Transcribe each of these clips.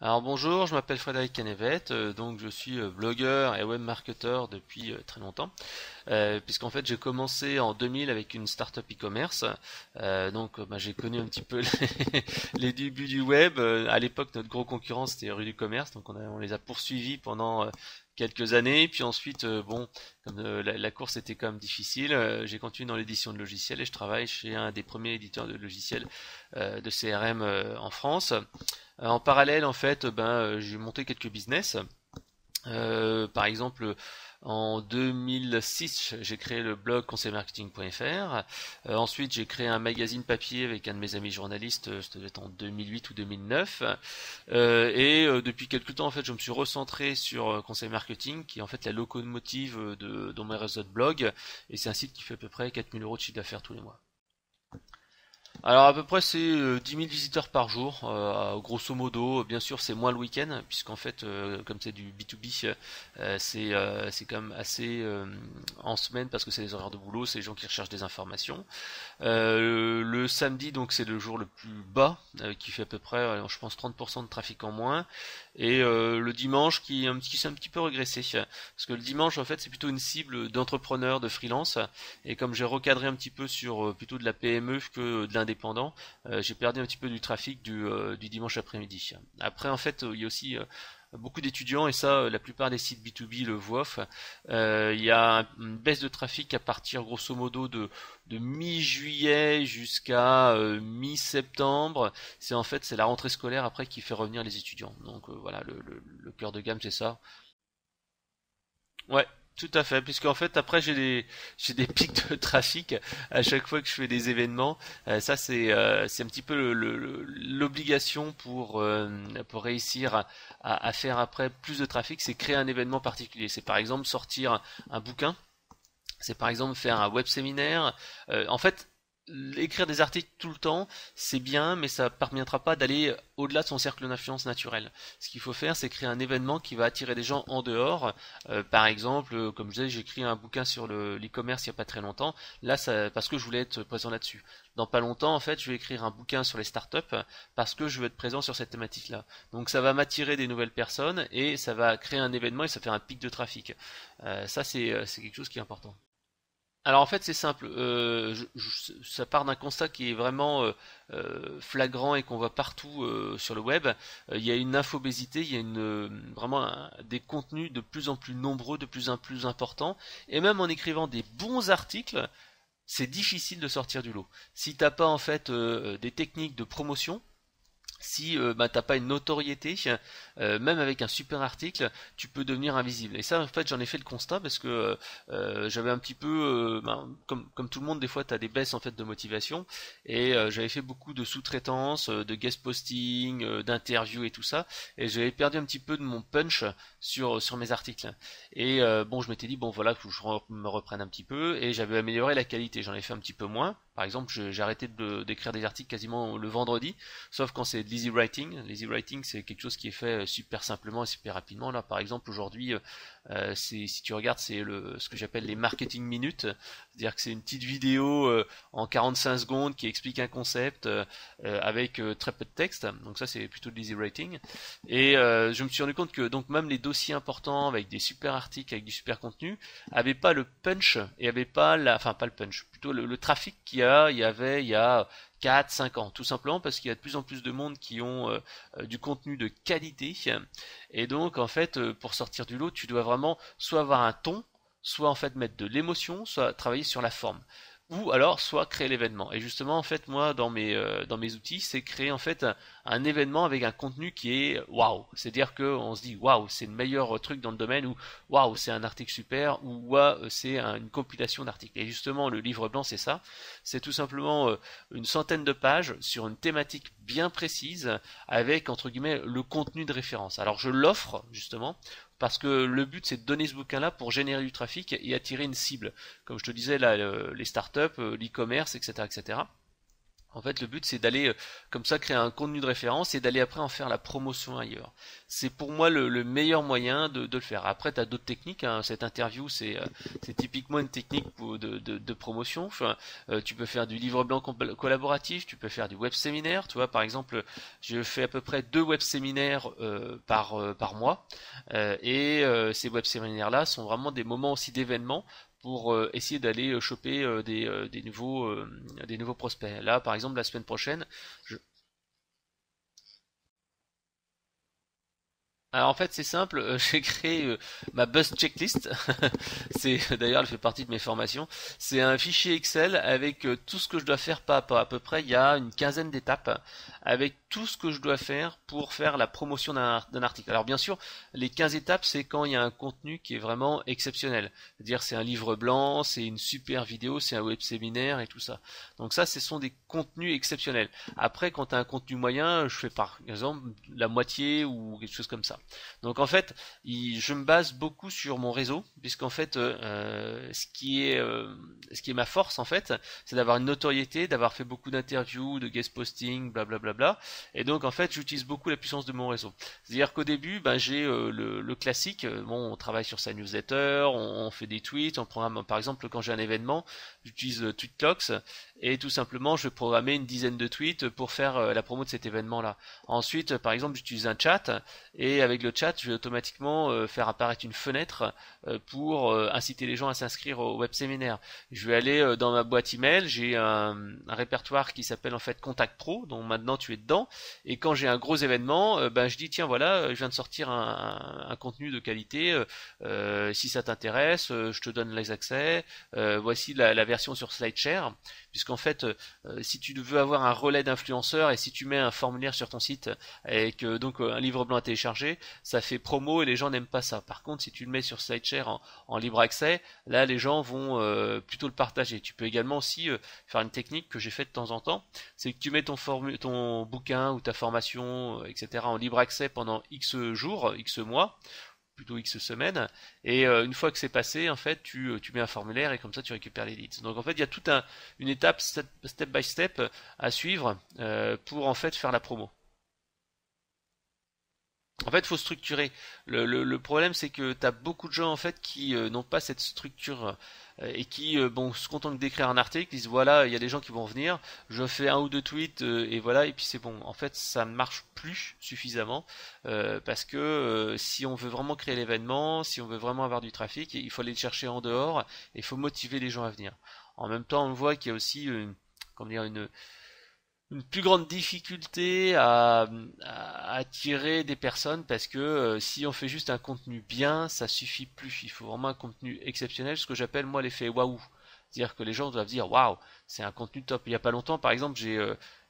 Alors bonjour, je m'appelle Frédéric Canevette, donc je suis blogueur et webmarketeur depuis très longtemps, puisqu'en fait j'ai commencé en 2000 avec une startup e-commerce, j'ai connu un petit peu les débuts du web. À l'époque notre gros concurrent c'était Rue du Commerce, donc on les a poursuivis pendant quelques années, puis ensuite comme la course était quand même difficile, j'ai continué dans l'édition de logiciels et je travaille chez un des premiers éditeurs de logiciels de CRM en France. En parallèle, en fait, j'ai monté quelques business. Par exemple, en 2006, j'ai créé le blog conseilmarketing.fr. Ensuite, j'ai créé un magazine papier avec un de mes amis journalistes, ça devait être en 2008 ou 2009. Depuis quelques temps, en fait, je me suis recentré sur Conseil Marketing, qui est en fait la locomotive dans mes réseaux de blog. Et c'est un site qui fait à peu près 4000 € de chiffre d'affaires tous les mois. Alors à peu près c'est 10 000 visiteurs par jour, grosso modo. Bien sûr c'est moins le week-end, puisqu'en fait comme c'est du B2B, c'est quand même assez en semaine, parce que c'est les horaires de boulot, c'est les gens qui recherchent des informations. Le samedi donc c'est le jour le plus bas, qui fait à peu près je pense 30% de trafic en moins. Et le dimanche qui s'est un petit peu régressé, parce que le dimanche en fait c'est plutôt une cible d'entrepreneurs, de freelance, et comme j'ai recadré un petit peu sur plutôt de la PME que de l'indépendant, j'ai perdu un petit peu du trafic du dimanche après-midi. Après en fait il y a aussi beaucoup d'étudiants, et ça la plupart des sites B2B le voient. Il y a une baisse de trafic à partir grosso modo de mi-juillet jusqu'à mi-septembre. C'est la rentrée scolaire après qui fait revenir les étudiants. Donc voilà, le cœur de gamme c'est ça. Ouais, tout à fait, puisqu'en fait après j'ai des pics de trafic à chaque fois que je fais des événements. Ça c'est un petit peu l'obligation pour réussir à faire après plus de trafic, c'est créer un événement particulier. C'est par exemple sortir un bouquin, c'est par exemple faire un web séminaire. En fait, écrire des articles tout le temps, c'est bien, mais ça ne permettra pas d'aller au-delà de son cercle d'influence naturel. Ce qu'il faut faire, c'est créer un événement qui va attirer des gens en dehors. Par exemple, comme je disais, j'ai écrit un bouquin sur l'e-commerce il n'y a pas très longtemps. Là, parce que je voulais être présent là-dessus. Dans pas longtemps, en fait, je vais écrire un bouquin sur les startups parce que je veux être présent sur cette thématique-là. Donc ça va m'attirer des nouvelles personnes et ça va créer un événement et ça fait un pic de trafic. Ça, c'est quelque chose qui est important. Alors en fait c'est simple, ça part d'un constat qui est vraiment flagrant et qu'on voit partout sur le web. Il y a une infobésité, il y a vraiment des contenus de plus en plus nombreux, de plus en plus importants, et même en écrivant des bons articles, c'est difficile de sortir du lot. Si t'as pas en fait des techniques de promotion, si t'as pas une notoriété, même avec un super article, tu peux devenir invisible. Et ça, en fait, j'en ai fait le constat parce que j'avais un petit peu, comme tout le monde, des fois, t'as des baisses en fait de motivation, et j'avais fait beaucoup de sous-traitance, de guest posting, d'interviews et tout ça, et j'avais perdu un petit peu de mon punch sur mes articles. Et bon, je m'étais dit bon voilà, faut que me reprenne un petit peu, et j'avais amélioré la qualité. J'en ai fait un petit peu moins. Par exemple, j'ai arrêté d'écrire des articles quasiment le vendredi, sauf quand c'est de l'easy writing. L'easy writing, c'est quelque chose qui est fait super simplement et super rapidement. Là, par exemple, aujourd'hui, si tu regardes, c'est ce que j'appelle les marketing minutes, c'est-à-dire que c'est une petite vidéo en 45 secondes qui explique un concept avec très peu de texte. Donc ça, c'est plutôt de l'easy writing. Et je me suis rendu compte que donc même les dossiers importants avec des super articles, avec du super contenu, avaient pas le punch et avaient pas enfin pas le punch, plutôt le trafic il y avait il y a 4, 5 ans, tout simplement parce qu'il y a de plus en plus de monde qui ont du contenu de qualité, et donc en fait pour sortir du lot, tu dois vraiment soit avoir un ton, soit en fait mettre de l'émotion, soit travailler sur la forme, ou alors soit créer l'événement. Et justement en fait moi dans mes outils, c'est créer en fait un événement avec un contenu qui est waouh, c'est-à-dire que on se dit waouh, c'est le meilleur truc dans le domaine, ou waouh, c'est un article super, ou waouh, c'est une compilation d'articles. Et justement le livre blanc c'est ça, c'est tout simplement une centaine de pages sur une thématique bien précise avec entre guillemets le contenu de référence. Alors je l'offre justement parce que le but c'est de donner ce bouquin-là pour générer du trafic et attirer une cible. Comme je te disais là, les startups, l'e-commerce, etc., etc. En fait, le but, c'est d'aller comme ça créer un contenu de référence et d'aller après en faire la promotion ailleurs. C'est pour moi le meilleur moyen de le faire. Après, tu as d'autres techniques, hein. Cette interview, c'est typiquement une technique de promotion. Enfin, tu peux faire du livre blanc collaboratif, tu peux faire du web séminaire. Tu vois, par exemple, je fais à peu près 2 web séminaires par mois. Ces web séminaires-là sont vraiment des moments aussi d'événements pour essayer d'aller choper des nouveaux prospects. Là, par exemple, la semaine prochaine, je, alors en fait c'est simple, j'ai créé ma buzz checklist. C'est d'ailleurs elle fait partie de mes formations. C'est un fichier Excel avec tout ce que je dois faire pas à pas. À peu près il y a une quinzaine d'étapes avec tout ce que je dois faire pour faire la promotion d'un article. Alors bien sûr les 15 étapes c'est quand il y a un contenu qui est vraiment exceptionnel. C'est-à-dire c'est un livre blanc, c'est une super vidéo, c'est un web séminaire et tout ça. Donc ça ce sont des contenus exceptionnels. Après quand tu as un contenu moyen, je fais par exemple la moitié ou quelque chose comme ça. Donc en fait, je me base beaucoup sur mon réseau, puisqu'en fait, ce qui est ma force en fait, c'est d'avoir une notoriété, d'avoir fait beaucoup d'interviews, de guest posting, blablabla. Et donc en fait, j'utilise beaucoup la puissance de mon réseau. C'est-à-dire qu'au début, ben, j'ai le classique. Bon, on travaille sur sa newsletter, on fait des tweets, on programme. Par exemple, quand j'ai un événement, j'utilise TweetClocks et tout simplement, je vais programmer une dizaine de tweets pour faire la promo de cet événement-là. Ensuite, par exemple, j'utilise un chat et avec le chat, je vais automatiquement faire apparaître une fenêtre pour inciter les gens à s'inscrire au web séminaire. Je vais aller dans ma boîte email, j'ai un répertoire qui s'appelle en fait Contact Pro, dont maintenant tu es dedans. Et quand j'ai un gros événement, ben je dis tiens voilà, je viens de sortir un contenu de qualité. Si ça t'intéresse, je te donne les accès. Voici la version sur SlideShare, puisqu'en fait, si tu veux avoir un relais d'influenceurs et si tu mets un formulaire sur ton site avec donc un livre blanc à télécharger, ça fait promo et les gens n'aiment pas ça. Par contre, si tu le mets sur SlideShare en libre accès, là les gens vont plutôt le partager. Tu peux également aussi faire une technique que j'ai fait de temps en temps, c'est que tu mets ton bouquin ou ta formation, etc. en libre accès pendant X jours, X mois, plutôt X semaines, et une fois que c'est passé, en fait, tu mets un formulaire et comme ça tu récupères les leads. Donc en fait, il y a toute une étape step by step à suivre pour en fait faire la promo. En fait, il faut structurer. Le problème, c'est que tu as beaucoup de gens en fait qui n'ont pas cette structure et qui bon se contentent d'écrire un article, ils disent voilà, il y a des gens qui vont venir, je fais un ou deux tweets et voilà, et puis c'est bon. En fait, ça ne marche plus suffisamment parce que si on veut vraiment créer l'événement, si on veut vraiment avoir du trafic, il faut aller le chercher en dehors et il faut motiver les gens à venir. En même temps, on voit qu'il y a aussi comment dire, une plus grande difficulté à attirer des personnes parce que si on fait juste un contenu bien, ça suffit plus. Il faut vraiment un contenu exceptionnel, ce que j'appelle moi l'effet waouh. C'est-à-dire que les gens doivent dire waouh, c'est un contenu top. Il y a pas longtemps, par exemple,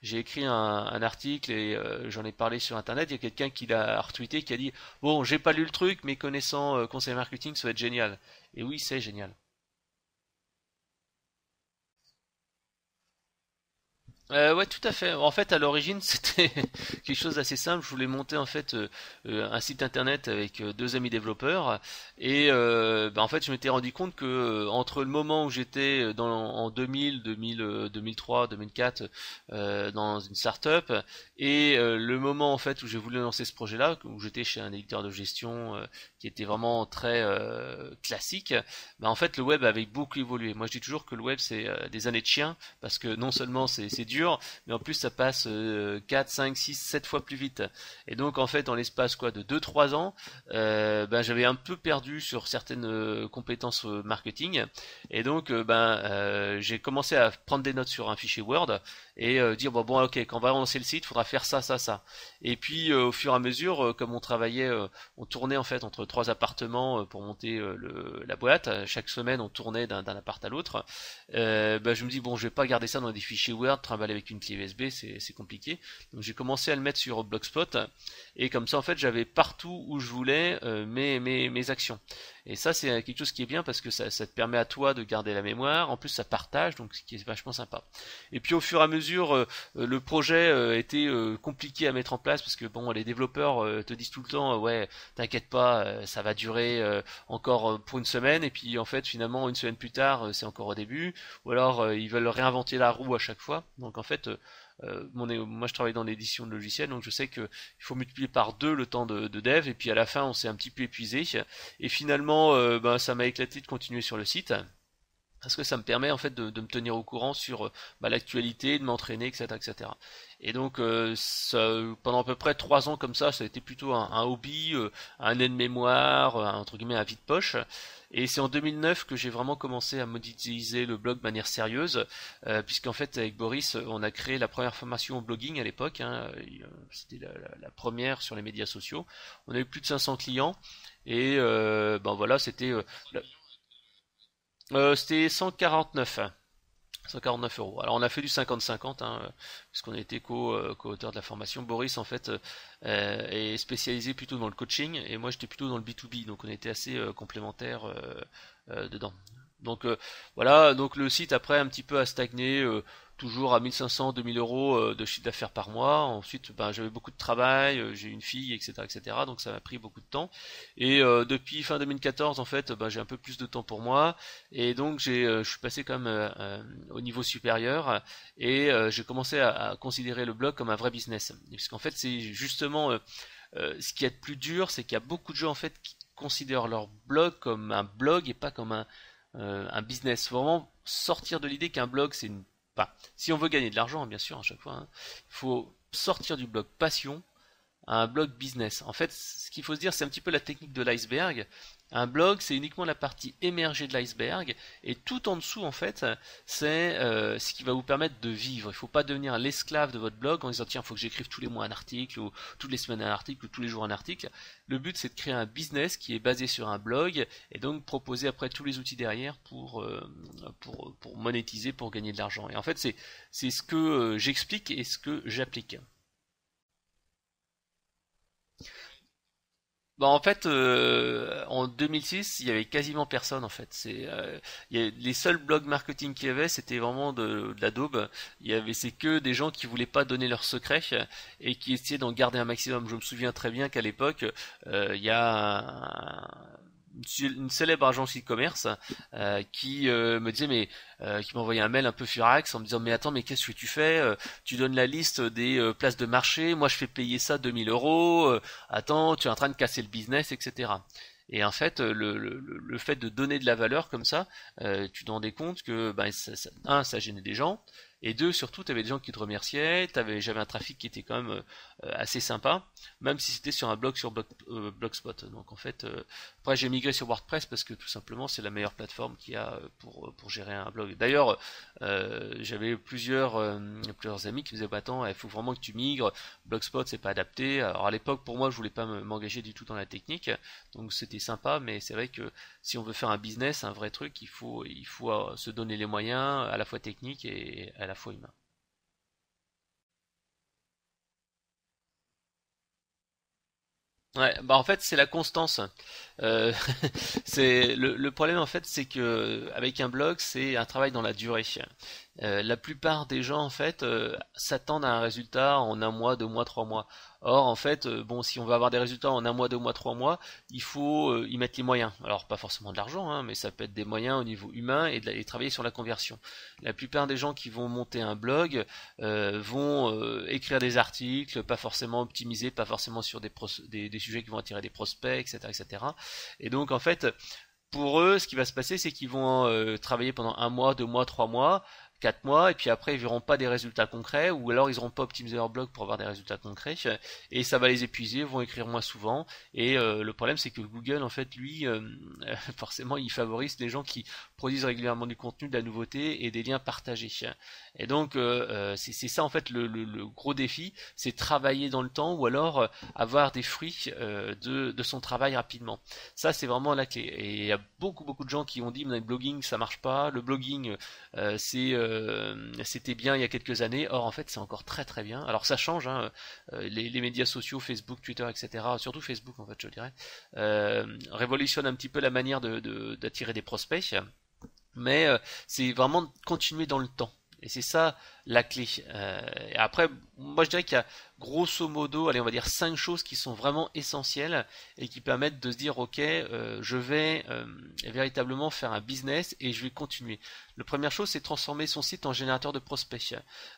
j'ai écrit un article et j'en ai parlé sur internet. Il y a quelqu'un qui l'a retweeté qui a dit bon, j'ai pas lu le truc, mais connaissant conseil marketing, ça va être génial. Et oui, c'est génial. Ouais, tout à fait. En fait, à l'origine, c'était quelque chose d'assez simple. Je voulais monter en fait un site internet avec 2 amis développeurs et en fait, je m'étais rendu compte que entre le moment où j'étais en 2000, 2003, 2004 dans une startup et le moment en fait où j'ai voulu lancer ce projet-là, où j'étais chez un éditeur de gestion qui était vraiment très classique, en fait, le web avait beaucoup évolué. Moi, je dis toujours que le web c'est des années de chien parce que non seulement c'est dur, mais en plus ça passe 4, 5, 6, 7 fois plus vite. Et donc en fait, en l'espace quoi de 2, 3 ans, j'avais un peu perdu sur certaines compétences marketing. Et donc j'ai commencé à prendre des notes sur un fichier Word et dire bon ok, quand on va lancer le site, il faudra faire ça, ça, ça. Et puis au fur et à mesure, comme on travaillait, on tournait en fait entre 3 appartements pour monter la boîte. Chaque semaine, on tournait d'un appart à l'autre. Je me dis bon, je vais pas garder ça dans des fichiers Word, trimballer avec une clé USB, c'est compliqué. Donc j'ai commencé à le mettre sur Blogspot et comme ça en fait j'avais partout où je voulais mes actions. Et ça, c'est quelque chose qui est bien parce que ça te permet à toi de garder la mémoire. En plus, ça partage, donc ce qui est vachement sympa. Et puis au fur et à mesure, le projet était compliqué à mettre en place parce que bon, les développeurs te disent tout le temps, ouais, t'inquiète pas, ça va durer encore pour une semaine. Et puis en fait, finalement, une semaine plus tard, c'est encore au début. Ou alors ils veulent réinventer la roue à chaque fois. Donc en fait, moi je travaille dans l'édition de logiciels, donc je sais que il faut multiplier par deux le temps de dev, et puis à la fin on s'est un petit peu épuisé. Et finalement, ben, ça m'a éclaté de continuer sur le site. Parce que ça me permet en fait de me tenir au courant sur bah, l'actualité, de m'entraîner, etc., etc. Et donc pendant à peu près 3 ans comme ça a été plutôt un hobby, un aide-mémoire, entre guillemets un vide-poche. Et c'est en 2009 que j'ai vraiment commencé à monétiser le blog de manière sérieuse, puisqu'en fait avec Boris, on a créé la première formation au blogging à l'époque. Hein, c'était la première sur les médias sociaux. On a eu plus de 500 clients et ben voilà, c'était 149. 149 euros. Alors on a fait du 50-50, hein, puisqu'on a été co-auteur de la formation. Boris en fait est spécialisé plutôt dans le coaching et moi j'étais plutôt dans le B2B, donc on était assez complémentaires dedans. Donc voilà, donc le site après un petit peu a stagné, toujours à 1500-2000 euros de chiffre d'affaires par mois. Ensuite, ben, j'avais beaucoup de travail, j'ai une fille, etc., etc. Donc ça m'a pris beaucoup de temps. Et depuis fin 2014, en fait, ben, j'ai un peu plus de temps pour moi. Et donc je suis passé quand même au niveau supérieur et j'ai commencé à considérer le blog comme un vrai business. Puisqu'en fait, c'est justement ce qui est le plus dur, c'est qu'il y a beaucoup de gens en fait qui considèrent leur blog comme un blog et pas comme un business. Faut vraiment sortir de l'idée qu'un blog c'est une... Enfin, si on veut gagner de l'argent, bien sûr, à chaque fois, hein, il faut sortir du blog passion à un blog business. En fait, ce qu'il faut se dire, c'est un petit peu la technique de l'iceberg. Un blog, c'est uniquement la partie émergée de l'iceberg, et tout en dessous, en fait, c'est ce qui va vous permettre de vivre. Il ne faut pas devenir l'esclave de votre blog en disant tiens, il faut que j'écrive tous les mois un article, ou toutes les semaines un article, ou tous les jours un article. Le but, c'est de créer un business qui est basé sur un blog, et donc proposer après tous les outils derrière pour monétiser, pour gagner de l'argent. Et en fait, c'est ce que j'explique et ce que j'applique. Bah en fait, en 2006, il y avait quasiment personne en fait. Les seuls blogs marketing qu'il y avait, c'était vraiment de la daube. C'est que des gens qui voulaient pas donner leurs secrets et qui essayaient d'en garder un maximum. Je me souviens très bien qu'à l'époque, il y a une célèbre agence e-commerce qui me disait mais qui m'envoyait un mail un peu furax en me disant mais attends mais qu'est-ce que tu fais. Tu donnes la liste des places de marché, moi je fais payer ça 2000 euros, attends tu es en train de casser le business, etc. Et en fait le fait de donner de la valeur comme ça, tu te rendais compte que ben, ça gênait des gens, et deux, surtout, tu avais des gens qui te remerciaient, j'avais un trafic qui était quand même assez sympa, même si c'était sur un blog sur Blogspot. Donc en fait, après j'ai migré sur WordPress parce que tout simplement c'est la meilleure plateforme qu'il y a pour gérer un blog. D'ailleurs, j'avais plusieurs amis qui me disaient bah attends, il faut vraiment que tu migres, Blogspot c'est pas adapté. Alors à l'époque pour moi je voulais pas m'engager du tout dans la technique, donc c'était sympa, mais c'est vrai que si on veut faire un business, un vrai truc, il faut se donner les moyens à la fois techniques et à la fois humains. Ouais, bah en fait c'est la constance. Euh, c'est le problème en fait, c'est que avec un blog c'est un travail dans la durée. La plupart des gens en fait s'attendent à un résultat en un mois, 2 mois, 3 mois. Or en fait, bon, si on veut avoir des résultats en un mois, 2 mois, 3 mois, il faut y mettre les moyens. Alors pas forcément de l'argent, hein, mais ça peut être des moyens au niveau humain et travailler sur la conversion. La plupart des gens qui vont monter un blog vont écrire des articles, pas forcément optimisés, pas forcément sur des sujets qui vont attirer des prospects, etc., etc. Et cetera. Et donc en fait, pour eux, ce qui va se passer, c'est qu'ils vont travailler pendant un mois, 2 mois, 3 mois, 4 mois, et puis après ils verront pas des résultats concrets, ou alors ils n'auront pas optimisé leur blog pour avoir des résultats concrets, et ça va les épuiser, ils vont écrire moins souvent. Et le problème c'est que Google en fait lui, forcément il favorise les gens qui produisent régulièrement du contenu, de la nouveauté et des liens partagés. Et donc c'est ça en fait le gros défi, c'est travailler dans le temps ou alors avoir des fruits de son travail rapidement. Ça c'est vraiment la clé. Et il y a beaucoup de gens qui ont dit mais le blogging ça marche pas, le blogging c'était bien il y a quelques années. Or en fait c'est encore très bien. Alors ça change, hein, les médias sociaux, Facebook, Twitter, etc. Surtout Facebook en fait je dirais, révolutionne un petit peu la manière d'attirer des prospects. Mais c'est vraiment de continuer dans le temps. Et c'est ça la clé. Et après, moi je dirais qu'il y a grosso modo, allez, on va dire 5 choses qui sont vraiment essentielles et qui permettent de se dire ok, je vais véritablement faire un business et je vais continuer. La première chose, c'est transformer son site en générateur de prospects.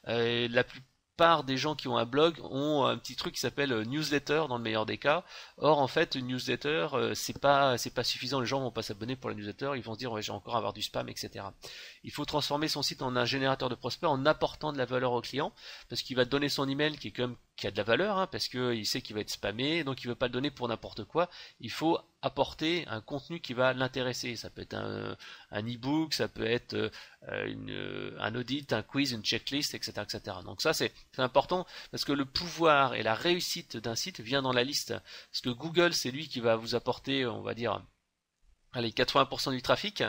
La plupart des gens qui ont un blog ont un petit truc qui s'appelle newsletter dans le meilleur des cas. Or en fait une newsletter c'est pas suffisant, les gens vont pas s'abonner pour la newsletter, ils vont se dire ouais, j'ai encore à avoir du spam, etc. Il faut transformer son site en un générateur de prospects en apportant de la valeur au client, parce qu'il va te donner son email qui est quand même qui a de la valeur, hein, parce qu'il sait qu'il va être spammé, donc il veut pas le donner pour n'importe quoi. Il faut apporter un contenu qui va l'intéresser. Ça peut être un e-book, ça peut être un audit, un quiz, une checklist, etc., etc. Donc ça c'est important parce que le pouvoir et la réussite d'un site vient dans la liste. Parce que Google c'est lui qui va vous apporter, on va dire, allez, 80% du trafic,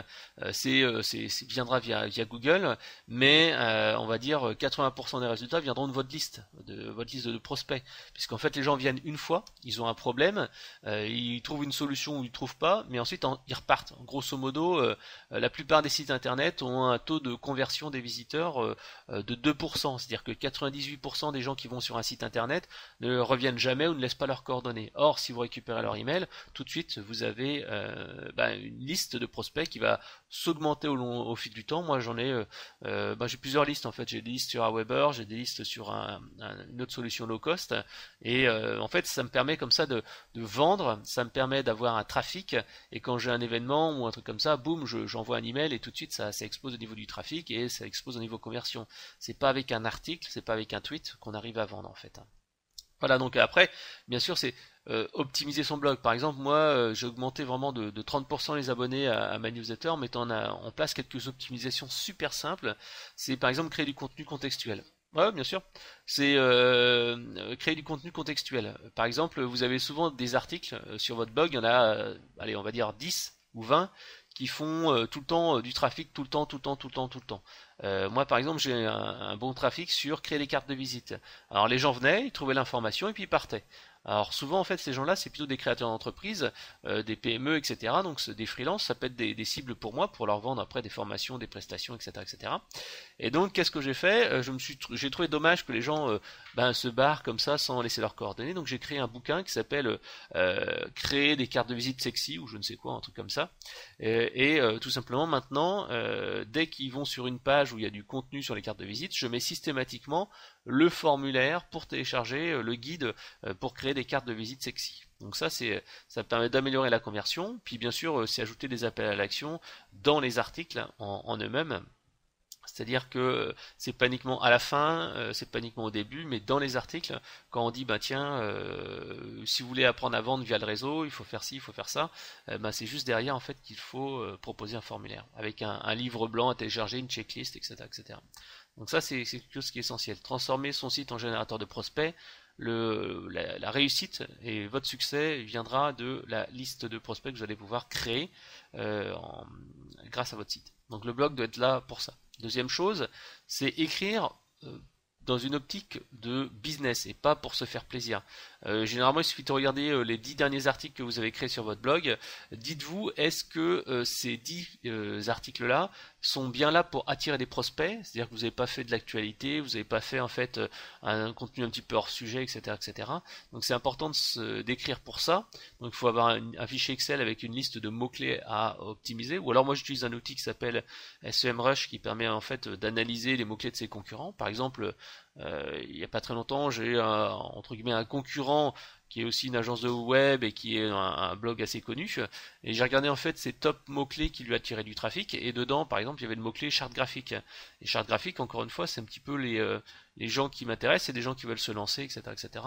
viendra via Google, mais on va dire 80% des résultats viendront de votre liste de prospects, puisqu'en fait les gens viennent une fois, ils ont un problème, ils trouvent une solution ou ils trouvent pas, mais ensuite ils repartent. Grosso modo, la plupart des sites internet ont un taux de conversion des visiteurs de 2%, c'est-à-dire que 98% des gens qui vont sur un site internet ne reviennent jamais ou ne laissent pas leurs coordonnées. Or, si vous récupérez leur email, tout de suite vous avez une liste de prospects qui va s'augmenter au fil du temps. Moi j'en ai j'ai plusieurs listes en fait, j'ai des listes sur Aweber, j'ai des listes sur une autre solution low cost, et en fait ça me permet comme ça de vendre, ça me permet d'avoir un trafic, et quand j'ai un événement ou un truc comme ça, boum, j'envoie un email et tout de suite ça explose au niveau du trafic et ça explose au niveau conversion. C'est pas avec un article, c'est pas avec un tweet qu'on arrive à vendre en fait. Voilà, donc après, bien sûr, c'est optimiser son blog. Par exemple, moi, j'ai augmenté vraiment de 30% les abonnés à ma newsletter en mettant en place quelques optimisations super simples. C'est par exemple créer du contenu contextuel. Ouais, bien sûr. C'est créer du contenu contextuel. Par exemple, vous avez souvent des articles sur votre blog, il y en a, allez, on va dire 10 ou 20 qui font tout le temps du trafic, tout le temps. Moi, par exemple, j'ai un bon trafic sur créer des cartes de visite. Alors, les gens venaient, ils trouvaient l'information et puis ils partaient. Alors souvent en fait ces gens-là c'est plutôt des créateurs d'entreprises, des PME, etc. Donc des freelances, ça peut être des cibles pour moi pour leur vendre après des formations, des prestations, etc., etc. Et donc qu'est-ce que j'ai fait? J'ai trouvé dommage que les gens se barrent comme ça sans laisser leurs coordonnées. Donc j'ai créé un bouquin qui s'appelle créer des cartes de visite sexy ou je ne sais quoi, un truc comme ça. Et tout simplement maintenant, dès qu'ils vont sur une page où il y a du contenu sur les cartes de visite, je mets systématiquement le formulaire pour télécharger le guide pour créer des cartes de visite sexy. Donc ça permet d'améliorer la conversion, puis bien sûr c'est ajouter des appels à l'action dans les articles en eux-mêmes. C'est-à-dire que c'est pas uniquement à la fin, c'est pas uniquement au début, mais dans les articles, quand on dit tiens, si vous voulez apprendre à vendre via le réseau, il faut faire ci, il faut faire ça, c'est juste derrière en fait qu'il faut proposer un formulaire avec un livre blanc à télécharger, une checklist, etc., etc. Donc ça c'est quelque chose qui est essentiel. Transformer son site en générateur de prospects. La réussite et votre succès viendra de la liste de prospects que vous allez pouvoir créer grâce à votre site. Donc le blog doit être là pour ça. Deuxième chose, c'est écrire dans une optique de business et pas pour se faire plaisir. Généralement, il suffit de regarder les 10 derniers articles que vous avez créés sur votre blog. Dites-vous, est-ce que ces 10 articles-là sont bien là pour attirer des prospects? C'est-à-dire que vous n'avez pas fait de l'actualité, vous n'avez pas fait en fait un contenu un petit peu hors sujet, etc., etc. Donc c'est important d'écrire pour ça. Donc il faut avoir un fichier Excel avec une liste de mots-clés à optimiser. Ou alors moi j'utilise un outil qui s'appelle SEMrush qui permet en fait d'analyser les mots-clés de ses concurrents. Par exemple, il n'y a pas très longtemps, j'ai entre guillemets un concurrent qui est aussi une agence de web et qui est un blog assez connu. Et j'ai regardé en fait ses top mots-clés qui lui attiraient du trafic. Et dedans, par exemple, il y avait le mot-clé charte graphique. Et charte graphique, encore une fois, c'est un petit peu les gens qui m'intéressent, c'est des gens qui veulent se lancer, etc., etc.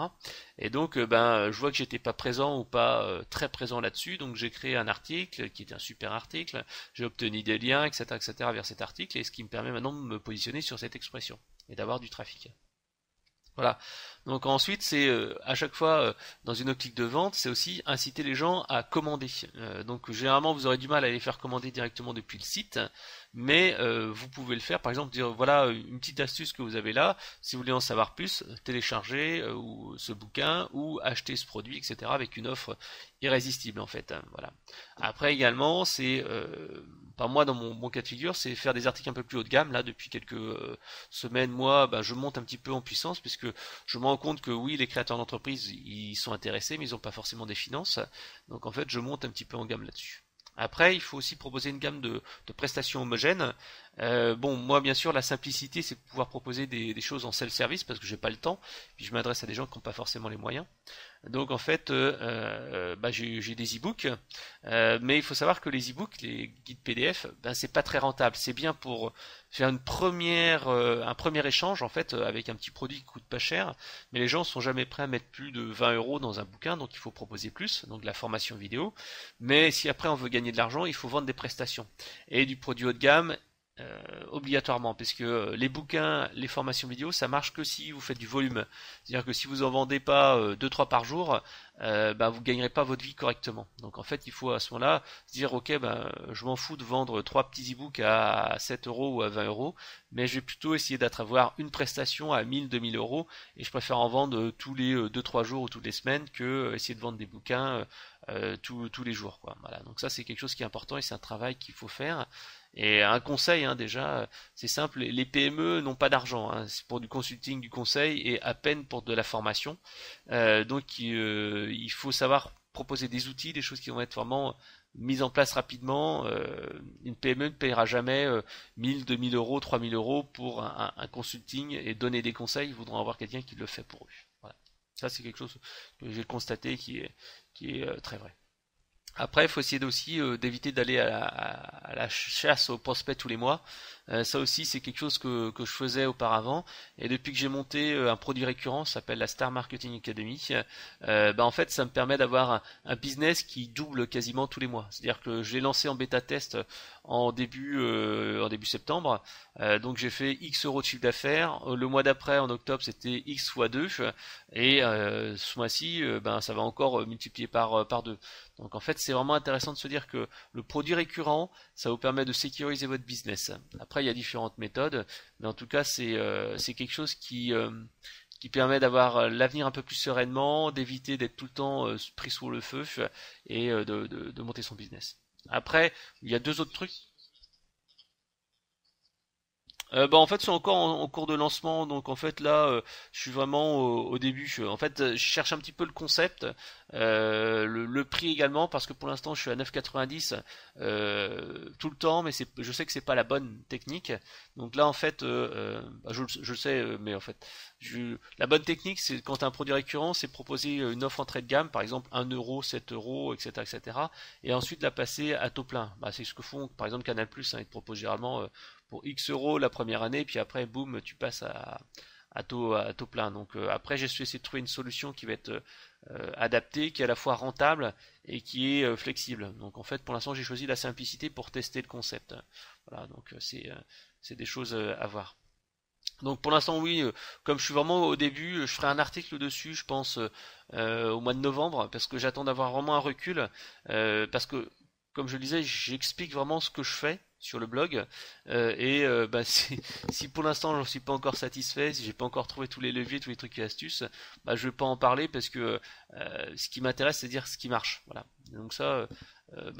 Et donc, je vois que j'étais pas présent ou pas très présent là-dessus, donc j'ai créé un article qui était un super article. J'ai obtenu des liens, etc., etc. vers cet article, et ce qui me permet maintenant de me positionner sur cette expression et d'avoir du trafic. Voilà. Donc ensuite, c'est à chaque fois dans une optique de vente, c'est aussi inciter les gens à commander. Donc généralement, vous aurez du mal à les faire commander directement depuis le site, mais vous pouvez le faire. Par exemple, dire voilà une petite astuce que vous avez là. Si vous voulez en savoir plus, télécharger ou ce bouquin ou acheter ce produit, etc. avec une offre irrésistible en fait. Voilà. Après également, c'est par moi dans mon cas de figure, c'est faire des articles un peu plus haut de gamme. Là, depuis quelques semaines, mois, je monte un petit peu en puissance puisque je me rends compte que oui, les créateurs d'entreprise, ils sont intéressés, mais ils n'ont pas forcément des finances. Donc en fait, je monte un petit peu en gamme là-dessus. Après, il faut aussi proposer une gamme de prestations homogènes. Moi, bien sûr, la simplicité, c'est de pouvoir proposer des choses en self-service parce que j'ai pas le temps. Puis je m'adresse à des gens qui n'ont pas forcément les moyens. Donc en fait, j'ai des e-books, mais il faut savoir que les e-books, les guides PDF, c'est pas très rentable. C'est bien pour faire un premier échange en fait avec un petit produit qui coûte pas cher, mais les gens sont jamais prêts à mettre plus de 20 euros dans un bouquin, donc il faut proposer plus, donc de la formation vidéo. Mais si après on veut gagner de l'argent, il faut vendre des prestations et du produit haut de gamme. Obligatoirement, puisque les bouquins, les formations vidéo, ça marche que si vous faites du volume. C'est-à-dire que si vous en vendez pas 2-3 par jour, vous gagnerez pas votre vie correctement. Donc en fait, il faut à ce moment-là se dire ok, je m'en fous de vendre 3 petits e-books à 7 euros ou à 20 euros, mais je vais plutôt essayer d'avoir une prestation à 1000-2000 euros, et je préfère en vendre tous les 2-3 jours ou toutes les semaines que essayer de vendre des bouquins tous les jours, quoi. Voilà. Donc ça, c'est quelque chose qui est important et c'est un travail qu'il faut faire. Et un conseil, déjà, c'est simple, les PME n'ont pas d'argent, c'est pour du consulting, du conseil et à peine pour de la formation. Donc il faut savoir proposer des outils, des choses qui vont être vraiment mises en place rapidement. Une PME ne payera jamais 1000, 2000 euros, 3000 euros pour un consulting et donner des conseils. Ils voudront avoir quelqu'un qui le fait pour eux. Voilà. Ça, c'est quelque chose que j'ai constaté qui est très vrai. Après, il faut essayer aussi d'éviter d'aller à la chasse aux prospects tous les mois. Ça aussi, c'est quelque chose que je faisais auparavant. Et depuis que j'ai monté un produit récurrent, ça s'appelle la Star Marketing Academy, en fait, ça me permet d'avoir un business qui double quasiment tous les mois. C'est-à-dire que je l'ai lancé en bêta test en début septembre. Donc j'ai fait X euros de chiffre d'affaires. Le mois d'après, en octobre, c'était X fois 2. Et ce mois-ci, ça va encore multiplier par 2. Donc en fait, c'est vraiment intéressant de se dire que le produit récurrent, ça vous permet de sécuriser votre business. Après, il y a différentes méthodes, mais en tout cas, c'est quelque chose qui permet d'avoir l'avenir un peu plus sereinement, d'éviter d'être tout le temps pris sous le feu et de monter son business. Après, il y a deux autres trucs. En fait, c'est encore en cours de lancement, donc en fait là, je suis vraiment au début. En fait, je cherche un petit peu le concept, le prix également, parce que pour l'instant, je suis à 9,90 tout le temps, mais je sais que c'est pas la bonne technique. Donc là, en fait, je le sais, mais en fait, la bonne technique, c'est quand tu as un produit récurrent, c'est proposer une offre entrée de gamme, par exemple 1 euro, 7 euros, etc., etc., et ensuite la passer à taux plein. C'est ce que font, par exemple, Canal+, ils te proposent généralement pour X euros la première année, puis après, boum, tu passes à taux plein. Donc après, j'ai essayé de trouver une solution qui va être adaptée, qui est à la fois rentable et qui est flexible. Donc en fait, pour l'instant, j'ai choisi la simplicité pour tester le concept. Voilà, donc c'est des choses à voir. Donc pour l'instant, oui, comme je suis vraiment au début, je ferai un article dessus, je pense, au mois de novembre, parce que j'attends d'avoir vraiment un recul, parce que comme je le disais, j'explique vraiment ce que je fais sur le blog. Si pour l'instant j'en suis pas encore satisfait, si j'ai pas encore trouvé tous les leviers, tous les trucs et astuces, je vais pas en parler parce que ce qui m'intéresse, c'est dire ce qui marche. Voilà. Donc ça,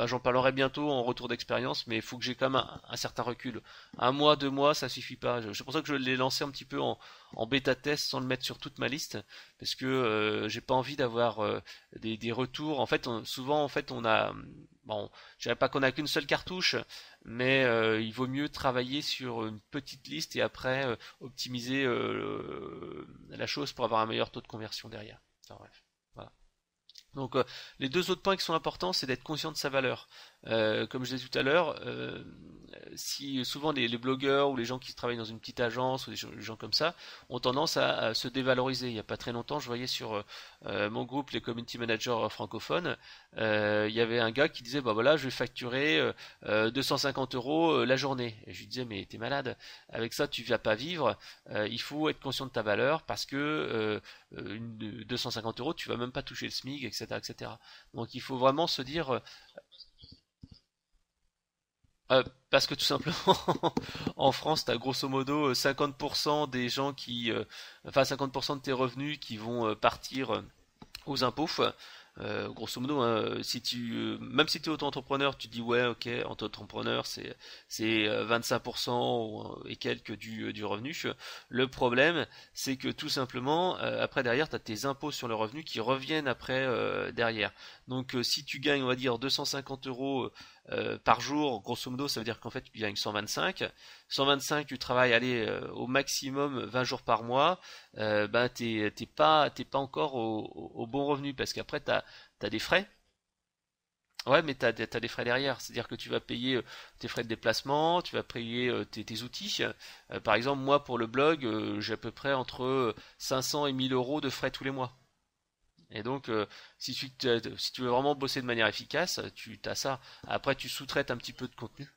j'en parlerai bientôt en retour d'expérience, mais il faut que j'ai quand même un certain recul. 1 mois, 2 mois, ça suffit pas. C'est pour ça que je l'ai lancé un petit peu en bêta test sans le mettre sur toute ma liste, parce que j'ai pas envie d'avoir des retours. En fait, souvent, en fait, on a bon, je dirais pas qu'on a qu'une seule cartouche, mais il vaut mieux travailler sur une petite liste et après optimiser la chose pour avoir un meilleur taux de conversion derrière. Enfin, bref, voilà. Donc les deux autres points qui sont importants, c'est d'être conscient de sa valeur. Comme je disais tout à l'heure, si souvent les blogueurs ou les gens qui travaillent dans une petite agence ou des gens comme ça ont tendance à se dévaloriser. Il n'y a pas très longtemps, je voyais sur mon groupe les community managers francophones, il y avait un gars qui disait bah voilà, je vais facturer 250 euros la journée. Et je lui disais mais t'es malade, avec ça tu vas pas vivre. Il faut être conscient de ta valeur parce que 250 euros, tu vas même pas toucher le SMIC, etc., etc. Donc il faut vraiment se dire, parce que tout simplement, en France, tu as grosso modo 50% des gens enfin 50% de tes revenus qui vont partir aux impôts. Grosso modo, hein, si même si tu es auto-entrepreneur, tu dis ouais, ok, auto-entrepreneur, c'est 25% et quelques du revenu. Le problème, c'est que tout simplement, après derrière, tu as tes impôts sur le revenu qui reviennent après derrière. Donc si tu gagnes, on va dire 250 euros par jour, grosso modo, ça veut dire qu'en fait tu gagnes 125. 125, tu travailles, allez, au maximum 20 jours par mois, ben t'es pas encore au bon revenu parce qu'après t'as des frais. Ouais, mais t'as des frais derrière. C'est-à-dire que tu vas payer tes frais de déplacement, tu vas payer tes outils. Par exemple, moi pour le blog, j'ai à peu près entre 500 et 1000 euros de frais tous les mois. Et donc, si tu veux vraiment bosser de manière efficace, tu as ça. Après, tu sous-traites un petit peu de contenu.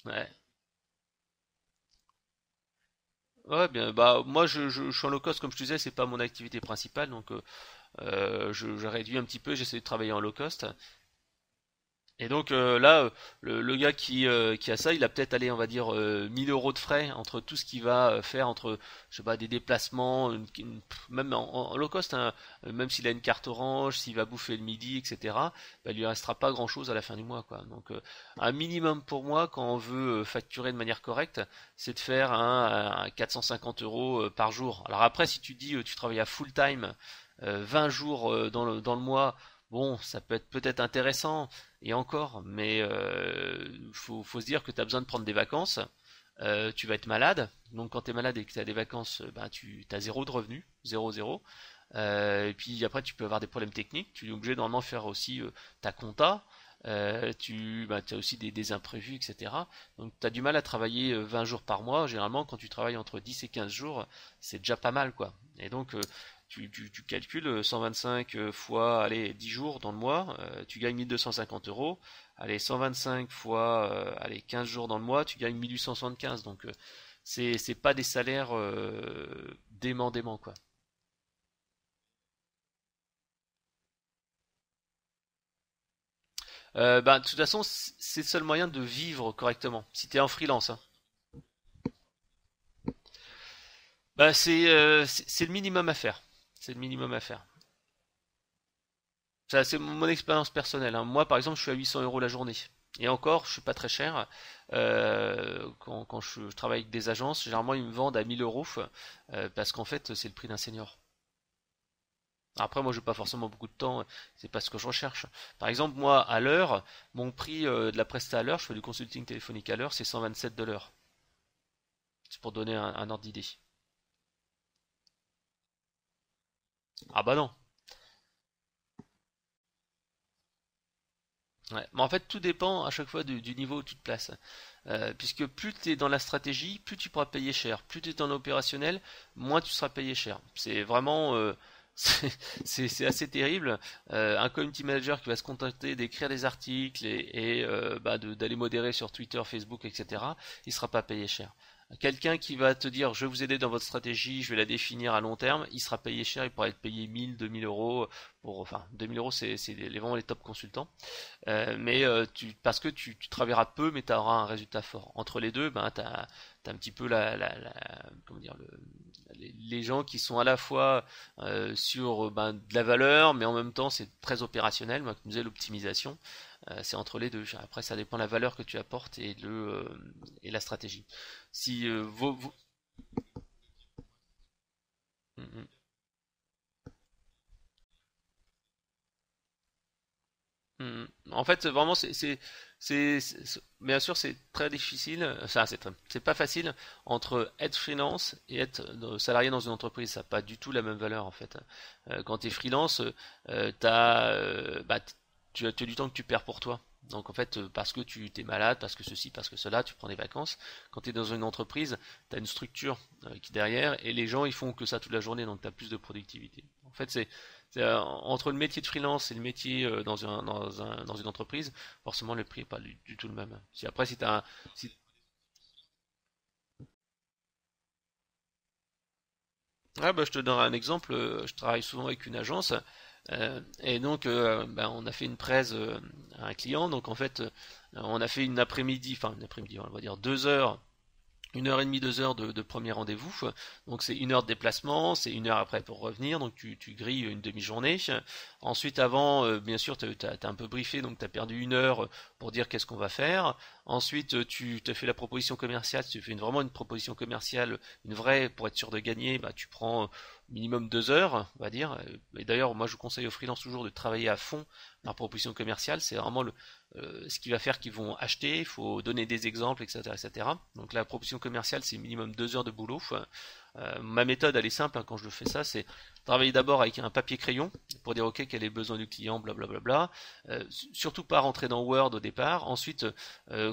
Ouais. Ouais, bien. Bah, moi, je suis en low cost, comme je te disais, c'est pas mon activité principale, donc je réduis un petit peu. J'essaie de travailler en low cost. Et donc là, le gars qui a ça, il a peut-être allé, on va dire, 1000 euros de frais entre tout ce qu'il va faire, entre, je sais pas, des déplacements, même en low cost, hein, même s'il a une carte orange, s'il va bouffer le midi, etc., bah, il lui restera pas grand-chose à la fin du mois, quoi. Donc un minimum pour moi, quand on veut facturer de manière correcte, c'est de faire un 450 euros par jour. Alors après, si tu dis tu travailles à full time, 20 jours dans le mois, bon, ça peut être peut-être intéressant, et encore, mais faut se dire que tu as besoin de prendre des vacances. Tu vas être malade, donc quand tu es malade et que tu as des vacances, ben, tu as zéro de revenu, zéro zéro. Et puis après tu peux avoir des problèmes techniques, tu es obligé normalement de faire aussi ta compta, tu as aussi des imprévus, etc. Donc tu as du mal à travailler 20 jours par mois. Généralement quand tu travailles entre 10 et 15 jours, c'est déjà pas mal quoi. Et donc tu calcules 125 fois allez, 10 jours dans le mois, tu gagnes 1250 euros. Allez, 125 fois allez, 15 jours dans le mois, tu gagnes 1875. Donc c'est pas des salaires dément quoi. Bah, de toute façon, c'est le seul moyen de vivre correctement. Si t'es en freelance, hein. Bah, c'est le minimum à faire. C'est le minimum à faire. Ça, c'est mon expérience personnelle, hein. Moi, par exemple, je suis à 800 euros la journée. Et encore, je suis pas très cher. Quand je travaille avec des agences, généralement, ils me vendent à 1000 euros parce qu'en fait, c'est le prix d'un senior. Après, moi, j'ai pas forcément beaucoup de temps. C'est pas ce que je recherche. Par exemple, moi, à l'heure, mon prix de la presta à l'heure, je fais du consulting téléphonique à l'heure, c'est 127 de l'heure. C'est pour donner un ordre d'idée. Ah bah non. Ouais. Mais en fait, tout dépend à chaque fois du niveau où tu te places. Puisque plus tu es dans la stratégie, plus tu pourras payer cher. Plus tu es dans l'opérationnel, moins tu seras payé cher. C'est vraiment c'est c'est assez terrible. Un community manager qui va se contenter d'écrire des articles et bah, d'aller modérer sur Twitter, Facebook, etc., il sera pas payé cher. Quelqu'un qui va te dire je vais vous aider dans votre stratégie, je vais la définir à long terme, il sera payé cher, il pourra être payé 1000, 2000 euros pour, enfin 2000 euros c'est vraiment les top consultants. Mais parce que tu travailleras peu, mais tu auras un résultat fort. Entre les deux, ben, t'as un petit peu comment dire, les gens qui sont à la fois sur ben, de la valeur, mais en même temps c'est très opérationnel. Moi, comme je disais, l'optimisation, c'est entre les deux. Après, ça dépend de la valeur que tu apportes et la stratégie. Si Mm, mm. Mm. En fait, vraiment, bien sûr, c'est très difficile. Ça, c'est pas facile entre être freelance et être salarié dans une entreprise. Ça n'a pas du tout la même valeur, en fait. Quand tu es freelance, bah, tu as du temps que tu perds pour toi. Donc, en fait, parce que tu t'es malade, parce que ceci, parce que cela, tu prends des vacances. Quand tu es dans une entreprise, tu as une structure qui est derrière et les gens, ils font que ça toute la journée, donc tu as plus de productivité. En fait, entre le métier de freelance et le métier dans une entreprise, forcément le prix n'est pas du tout le même. Si après, si t'as un, si, ouais, bah, je te donnerai un exemple. Je travaille souvent avec une agence et donc bah, on a fait une presse à un client. Donc en fait, on a fait une après-midi, enfin une après-midi, on va dire 2 heures. 1 heure et demie, 2 heures de premier rendez-vous. Donc c'est 1 heure de déplacement, c'est 1 heure après pour revenir, donc tu grilles une demi-journée. Ensuite, avant, bien sûr, t'as un peu briefé, donc t'as perdu 1 heure pour dire qu'est-ce qu'on va faire. Ensuite, tu te fais la proposition commerciale, si tu fais vraiment une proposition commerciale, une vraie, pour être sûr de gagner, bah, tu prends minimum 2 heures, on va dire. Et d'ailleurs, moi je conseille aux freelances toujours de travailler à fond leur proposition commerciale, c'est vraiment ce qui va faire qu'ils vont acheter, il faut donner des exemples, etc., etc. Donc la proposition commerciale, c'est minimum 2 heures de boulot. Ma méthode, elle est simple hein, quand je fais ça, c'est travailler d'abord avec un papier crayon pour dire ok quel est le besoin du client, blablabla. Surtout pas rentrer dans Word au départ. Ensuite,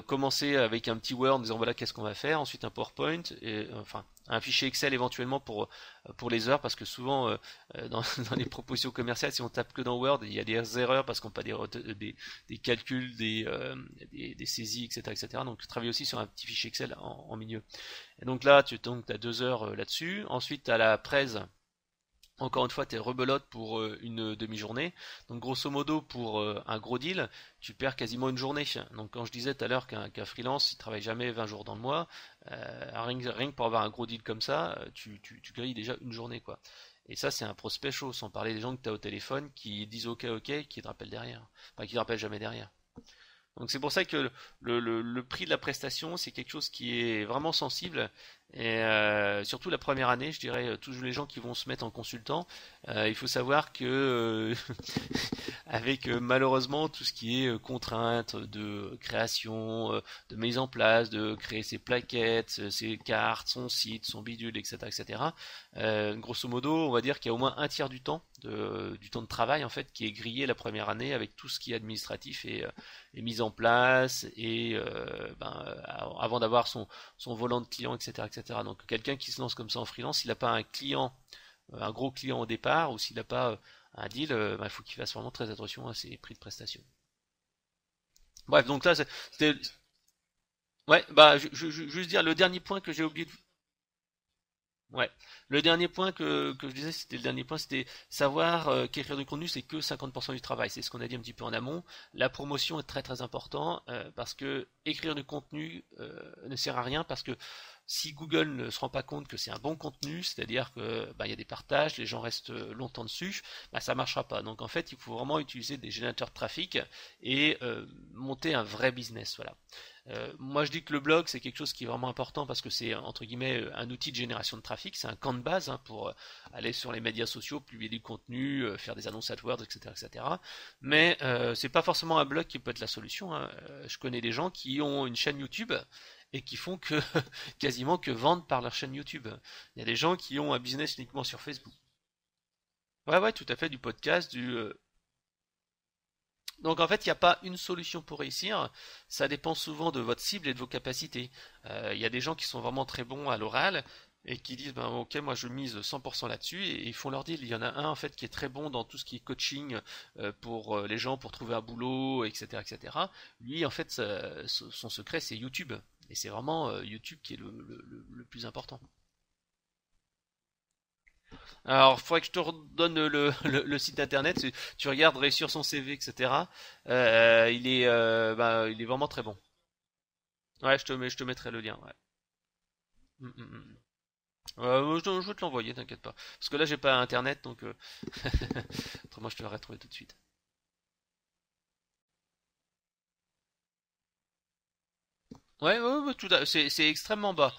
commencer avec un petit Word en disant voilà qu'est-ce qu'on va faire. Ensuite un PowerPoint et enfin un fichier Excel éventuellement pour les heures parce que souvent dans les propositions commerciales si on tape que dans Word il y a des erreurs parce qu'on n'a pas des calculs, des saisies, etc., etc. Donc travailler aussi sur un petit fichier Excel en milieu. Et donc là, tu as 2 heures là-dessus. Ensuite, tu as la presse. Encore une fois, tu es rebelote pour une demi-journée. Donc grosso modo, pour un gros deal, tu perds quasiment une journée. Donc quand je disais tout à l'heure qu'un freelance, il travaille jamais 20 jours dans le mois, rien que pour avoir un gros deal comme ça, tu grilles déjà une journée, quoi. Et ça, c'est un prospect chaud, sans parler des gens que tu as au téléphone qui disent ok, ok, qui te rappellent derrière. Enfin, qui te rappellent jamais derrière. Donc c'est pour ça que le prix de la prestation, c'est quelque chose qui est vraiment sensible. Et surtout la première année, je dirais, tous les gens qui vont se mettre en consultant, il faut savoir que avec malheureusement tout ce qui est contraintes de création, de mise en place, de créer ses plaquettes, ses cartes, son site, son bidule, etc., etc. Grosso modo, on va dire qu'il y a au moins un tiers du temps de travail en fait qui est grillé la première année avec tout ce qui est administratif et mise en place et avant d'avoir son volant de client, etc., etc. Donc quelqu'un qui se lance comme ça en freelance, s'il n'a pas un client, un gros client au départ, ou s'il n'a pas un deal, il faut qu'il fasse vraiment très attention à ses prix de prestation. Bref, donc là, c'était, ouais, bah, juste dire le dernier point que j'ai oublié de, ouais, le dernier point que je disais, c'était le dernier point, c'était savoir qu'écrire du contenu, c'est que 50% du travail. C'est ce qu'on a dit un petit peu en amont. La promotion est très très important parce que écrire du contenu ne sert à rien parce que si Google ne se rend pas compte que c'est un bon contenu, c'est-à-dire que bah, il y a des partages, les gens restent longtemps dessus, bah, ça marchera pas. Donc en fait, il faut vraiment utiliser des générateurs de trafic et monter un vrai business. Voilà. Moi, je dis que le blog, c'est quelque chose qui est vraiment important parce que c'est, entre guillemets, un outil de génération de trafic. C'est un camp de base hein, pour aller sur les médias sociaux, publier du contenu, faire des annonces AdWords, etc., etc. Mais c'est pas forcément un blog qui peut être la solution. Hein. Je connais des gens qui ont une chaîne YouTube et qui font que quasiment que vendre par leur chaîne YouTube. Il y a des gens qui ont un business uniquement sur Facebook. Ouais, ouais, tout à fait, du podcast, donc en fait, il n'y a pas une solution pour réussir, ça dépend souvent de votre cible et de vos capacités. Il y a des gens qui sont vraiment très bons à l'oral et qui disent ben ok moi je mise 100% là-dessus et ils font leur deal. Il y en a un en fait qui est très bon dans tout ce qui est coaching pour les gens pour trouver un boulot, etc. etc. Lui en fait son secret c'est YouTube et c'est vraiment YouTube qui est le plus important. Alors, il faudrait que je te redonne le site internet. Tu regardes réussir son CV, etc. Il est vraiment très bon. Ouais, je te mettrai le lien. Ouais. Mm, mm, mm. Je vais te l'envoyer, t'inquiète pas. Parce que là, j'ai pas internet, donc autrement, je te l'aurais trouvé tout de suite. Ouais, ouais, ouais, c'est extrêmement bas.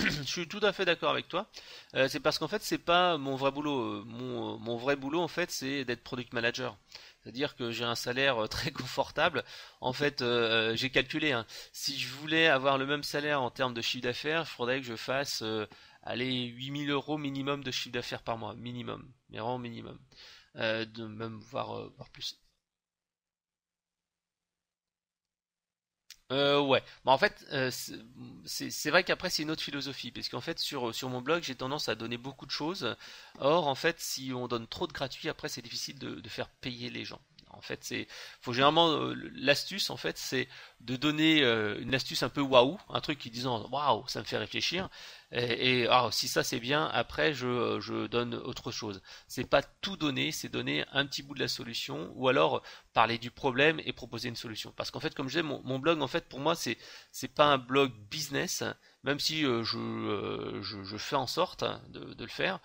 Je suis tout à fait d'accord avec toi. C'est parce qu'en fait, c'est pas mon vrai boulot. Mon vrai boulot, en fait, c'est d'être product manager. C'est-à-dire que j'ai un salaire très confortable. En fait, j'ai calculé, hein. Si je voulais avoir le même salaire en termes de chiffre d'affaires, il faudrait que je fasse, allez, 8 000 € minimum de chiffre d'affaires par mois. Minimum. Mais vraiment minimum. Même voire plus. Ouais. Bah, en fait, c'est vrai qu'après c'est une autre philosophie, parce qu'en fait sur mon blog j'ai tendance à donner beaucoup de choses. Or en fait si on donne trop de gratuit, après c'est difficile de faire payer les gens. En fait c'est faut généralement l'astuce en fait c'est de donner une astuce un peu waouh, un truc qui disant waouh ça me fait réfléchir. Si ça c'est bien, après je donne autre chose. C'est pas tout donner, c'est donner un petit bout de la solution, ou alors parler du problème et proposer une solution. Parce qu'en fait, comme je disais, mon blog, en fait, pour moi, c'est pas un blog business, même si je fais en sorte de le faire.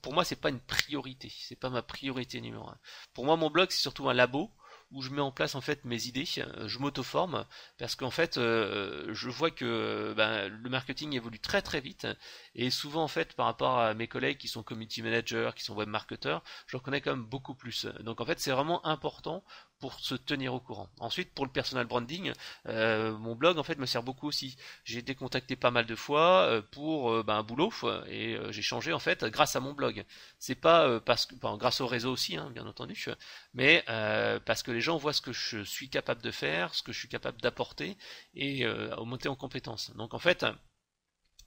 Pour moi, c'est pas une priorité. C'est pas ma priorité numéro un. Pour moi, mon blog, c'est surtout un labo où je mets en place en fait mes idées, je m'auto-forme parce qu'en fait je vois que ben, le marketing évolue très très vite et souvent en fait par rapport à mes collègues qui sont community managers, qui sont web marketeurs, je reconnais quand même beaucoup plus. Donc en fait c'est vraiment important pour se tenir au courant. Ensuite pour le personal branding, mon blog en fait me sert beaucoup aussi. J'ai été contacté pas mal de fois pour ben, un boulot et j'ai changé en fait grâce à mon blog. C'est pas parce que enfin, grâce au réseau aussi hein, bien entendu, mais parce que les gens voient ce que je suis capable de faire, ce que je suis capable d'apporter et à monter en compétences. Donc en fait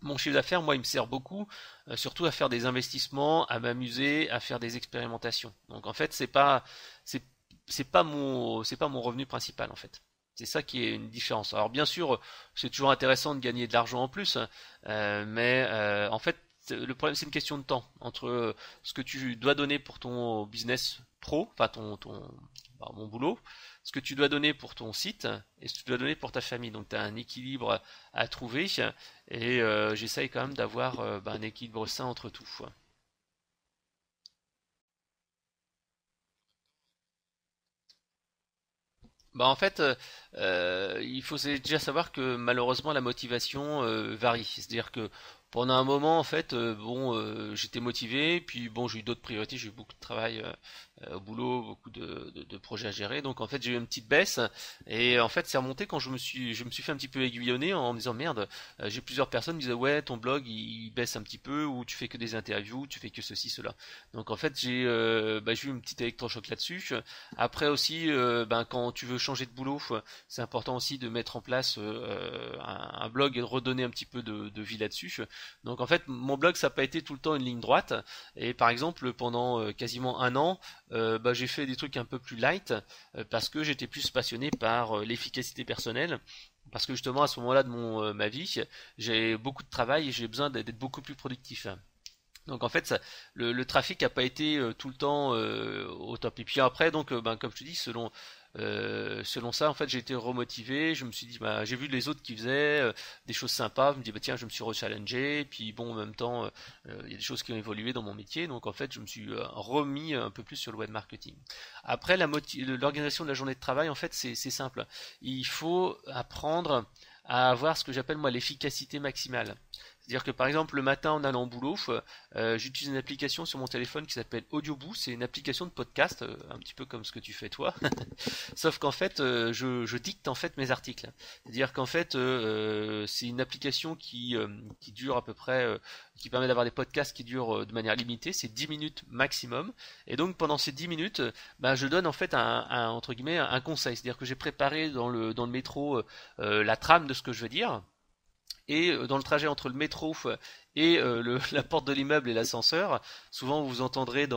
mon chiffre d'affaires, moi, il me sert beaucoup, surtout à faire des investissements, à m'amuser, à faire des expérimentations. Donc en fait, c'est c'est pas mon revenu principal en fait. C'est ça qui est une différence. Alors bien sûr, c'est toujours intéressant de gagner de l'argent en plus, mais en fait, le problème c'est une question de temps entre ce que tu dois donner pour ton business pro, enfin bah, mon boulot, ce que tu dois donner pour ton site et ce que tu dois donner pour ta famille. Donc tu as un équilibre à trouver et j'essaye quand même d'avoir bah, un équilibre sain entre tout. Bah en fait, il faut déjà savoir que malheureusement la motivation varie. C'est-à-dire que pendant un moment, en fait, bon, j'étais motivé, puis bon, j'ai eu d'autres priorités, j'ai eu beaucoup de travail au boulot, beaucoup de projets à gérer. Donc en fait, j'ai eu une petite baisse, et en fait, c'est remonté quand je me suis fait un petit peu aiguillonner en me disant merde, j'ai plusieurs personnes qui me disaient ouais, ton blog il baisse un petit peu, ou tu fais que des interviews, tu fais que ceci, cela. Donc en fait, j'ai eu une petite électrochoc là-dessus. Après aussi, ben, quand tu veux changer de boulot, c'est important aussi de mettre en place un blog et de redonner un petit peu de vie là-dessus. Donc en fait, mon blog, ça n'a pas été tout le temps une ligne droite. Et par exemple, pendant quasiment un an, bah, j'ai fait des trucs un peu plus light parce que j'étais plus passionné par l'efficacité personnelle. Parce que justement, à ce moment-là de ma vie, j'ai beaucoup de travail et j'ai besoin d'être beaucoup plus productif. Donc en fait, le trafic n'a pas été tout le temps au top. Et puis après, donc, ben, comme je te dis, selon ça, en fait, j'ai été remotivé. Je me suis dit, bah, j'ai vu les autres qui faisaient des choses sympas. Je me dis, bah tiens, je me suis rechallengé. Puis bon, en même temps, il y a des choses qui ont évolué dans mon métier. Donc en fait, je me suis remis un peu plus sur le web marketing. Après, l'organisation de la journée de travail, en fait, c'est simple. Il faut apprendre à avoir ce que j'appelle moi l'efficacité maximale. C'est-à-dire que par exemple le matin en allant au boulot, j'utilise une application sur mon téléphone qui s'appelle Audioboo, c'est une application de podcast, un petit peu comme ce que tu fais toi. Sauf qu'en fait je dicte en fait mes articles. C'est-à-dire qu'en fait c'est une application qui dure à peu près, qui permet d'avoir des podcasts qui durent de manière limitée, c'est 10 minutes maximum. Et donc pendant ces 10 minutes, bah, je donne en fait entre guillemets un conseil. C'est-à-dire que j'ai préparé dans le métro la trame de ce que je veux dire. Et dans le trajet entre le métro et la porte de l'immeuble et l'ascenseur, souvent vous entendrez